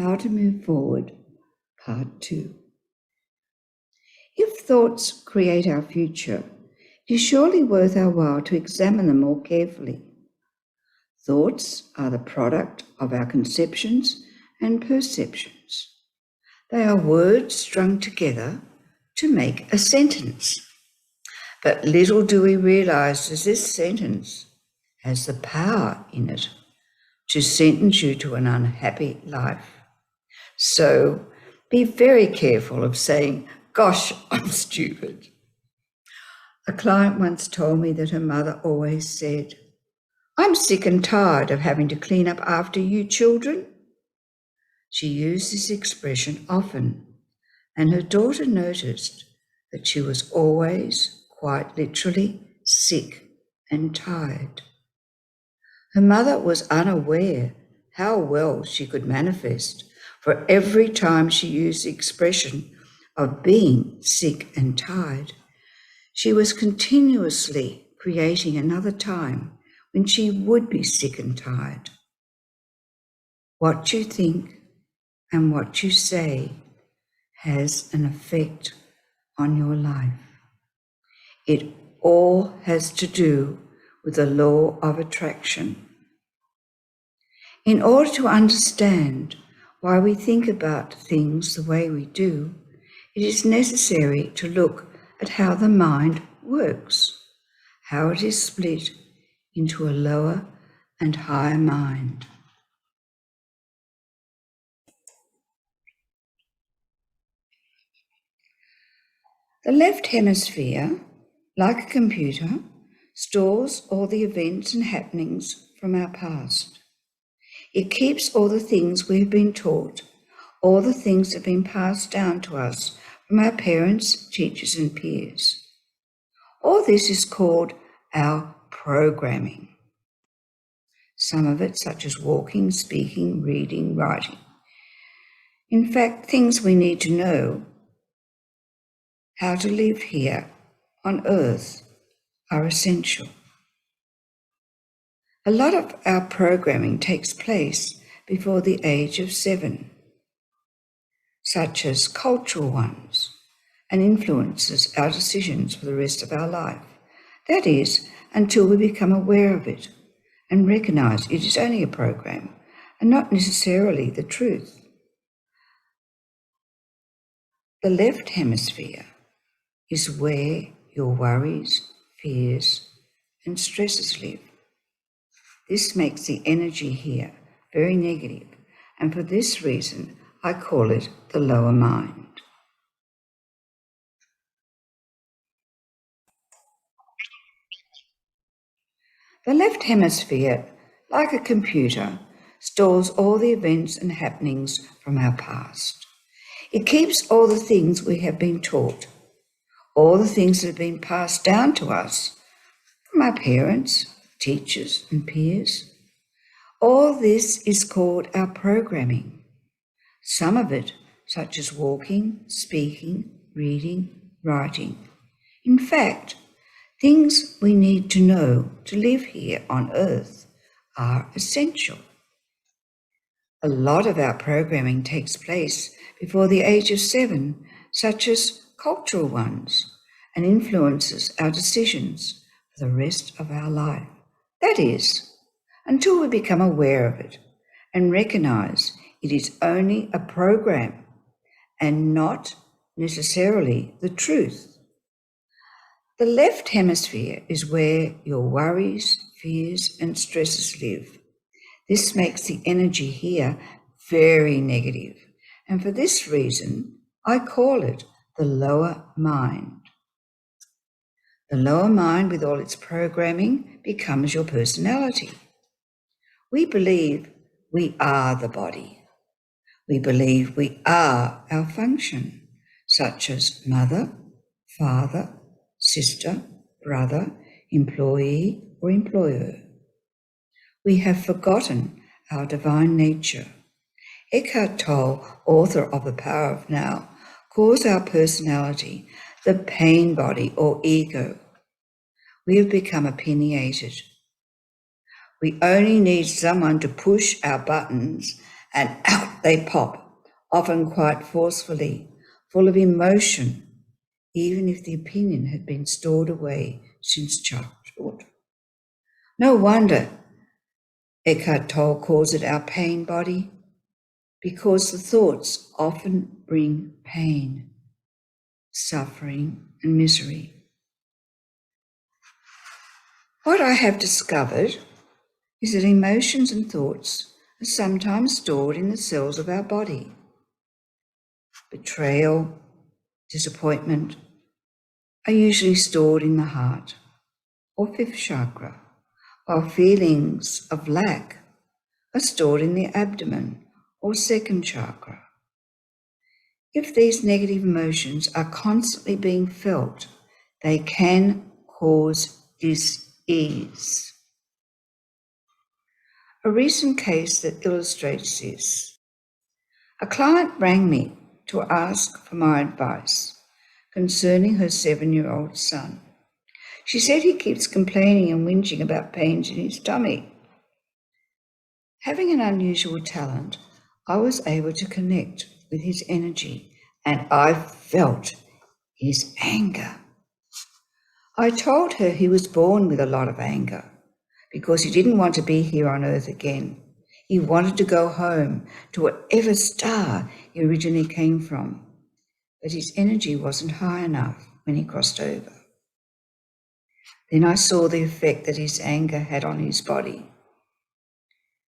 How to Move Forward, Part 2. If thoughts create our future, it is surely worth our while to examine them more carefully. Thoughts are the product of our conceptions and perceptions. They are words strung together to make a sentence. But little do we realize that this sentence has the power in it to sentence you to an unhappy life. So be very careful of saying, "Gosh, I'm stupid." A client once told me that her mother always said, "I'm sick and tired of having to clean up after you children." She used this expression often, and her daughter noticed that she was always, quite literally, sick and tired. Her mother was unaware how well she could manifest, for every time she used the expression of being sick and tired, she was continuously creating another time when she would be sick and tired. What you think and what you say has an effect on your life. It all has to do with the law of attraction. In order to understand why we think about things the way we do, it is necessary to look at how the mind works, how it is split into a lower and higher mind. The left hemisphere, like a computer, stores all the events and happenings from our past. It keeps all the things we have been taught, all the things that have been passed down to us from our parents, teachers, and peers. All this is called our programming. Some of it, such as walking, speaking, reading, writing. In fact, things we need to know how to live here on earth are essential. A lot of our programming takes place before the age of 7, such as cultural ones, and influences our decisions for the rest of our life. That is, until we become aware of it and recognize it is only a program and not necessarily the truth. The left hemisphere is where your worries, fears, and stresses live. This makes the energy here very negative, and for this reason, I call it the lower mind. The left hemisphere, like a computer, stores all the events and happenings from our past. It keeps all the things we have been taught, all the things that have been passed down to us from our parents, teachers, and peers. All this is called our programming. Some of it, such as walking, speaking, reading, writing. In fact, things we need to know to live here on earth are essential. A lot of our programming takes place before the age of 7, such as cultural ones, and influences our decisions for the rest of our life. That is, until we become aware of it and recognize it is only a program and not necessarily the truth. The left hemisphere is where your worries, fears, and stresses live. This makes the energy here very negative, and for this reason, I call it the lower mind. The lower mind, with all its programming, becomes your personality. We believe we are the body. We believe we are our function, such as mother, father, sister, brother, employee, or employer. We have forgotten our divine nature. Eckhart Tolle, author of The Power of Now, calls our personality the pain body or ego. We have become opinionated. We only need someone to push our buttons and out they pop, often quite forcefully, full of emotion, even if the opinion had been stored away since childhood. No wonder Eckhart Tolle calls it our pain body, because the thoughts often bring pain, suffering, and misery. What I have discovered is that emotions and thoughts are sometimes stored in the cells of our body. Betrayal, disappointment are usually stored in the heart or fifth chakra, while feelings of lack are stored in the abdomen or second chakra. If these negative emotions are constantly being felt, they can cause dis-ease. A recent case that illustrates this. A client rang me to ask for my advice concerning her 7-year-old son. She said he keeps complaining and whinging about pains in his tummy. Having an unusual talent, I was able to connect with his energy, and I felt his anger. I told her he was born with a lot of anger because he didn't want to be here on earth again. He wanted to go home to whatever star he originally came from, but his energy wasn't high enough when he crossed over. Then I saw the effect that his anger had on his body.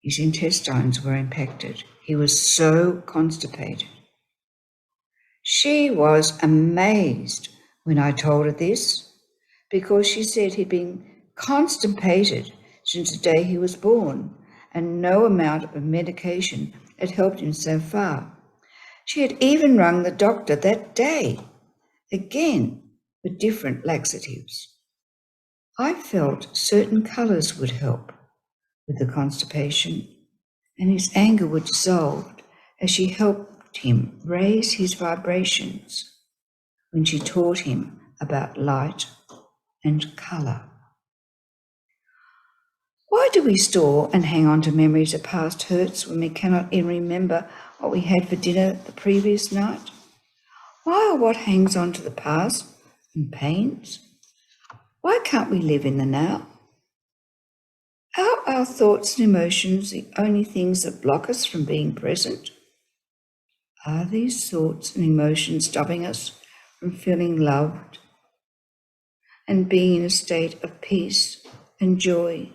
His intestines were impacted. He was so constipated. She was amazed when I told her this, because she said he'd been constipated since the day he was born, and no amount of medication had helped him so far. She had even rung the doctor that day, again with different laxatives. I felt certain colours would help with the constipation, and his anger would dissolve as she helped him raise his vibrations when she taught him about light and colour. Why do we store and hang on to memories of past hurts when we cannot even remember what we had for dinner the previous night? Why or what hangs on to the past and pains? Why can't we live in the now? Are our thoughts and emotions the only things that block us from being present? Are these thoughts and emotions stopping us from feeling loved and being in a state of peace and joy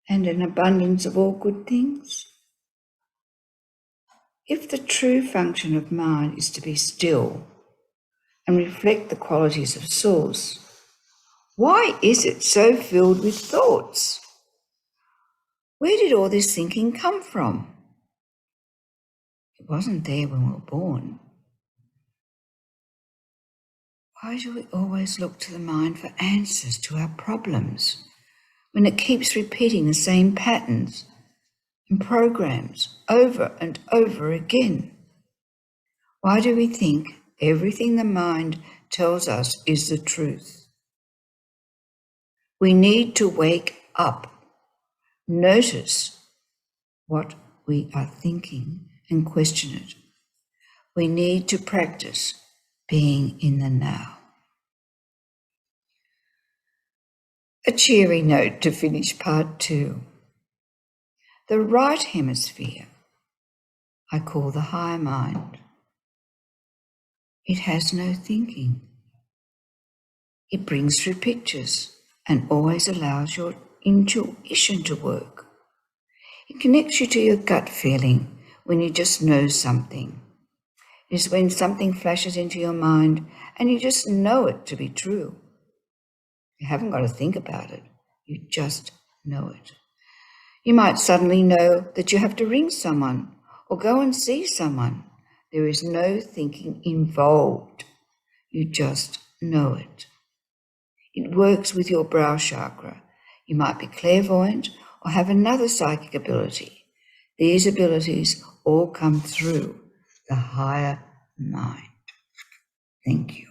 and an abundance of all good things? If the true function of mind is to be still and reflect the qualities of Source, why is it so filled with thoughts? Where did all this thinking come from? It wasn't there when we were born. Why do we always look to the mind for answers to our problems when it keeps repeating the same patterns and programs over and over again? Why do we think everything the mind tells us is the truth? We need to wake up, notice what we are thinking and question it. We need to practice being in the now. A cheery note to finish part 2. The right hemisphere I call the higher mind. It has no thinking. It brings through pictures and always allows your intuition to work. It connects you to your gut feeling when you just know something. It is when something flashes into your mind and you just know it to be true. You haven't got to think about it. You just know it. You might suddenly know that you have to ring someone or go and see someone. There is no thinking involved. You just know it. It works with your brow chakra. You might be clairvoyant or have another psychic ability. These abilities all come through the higher mind. Thank you.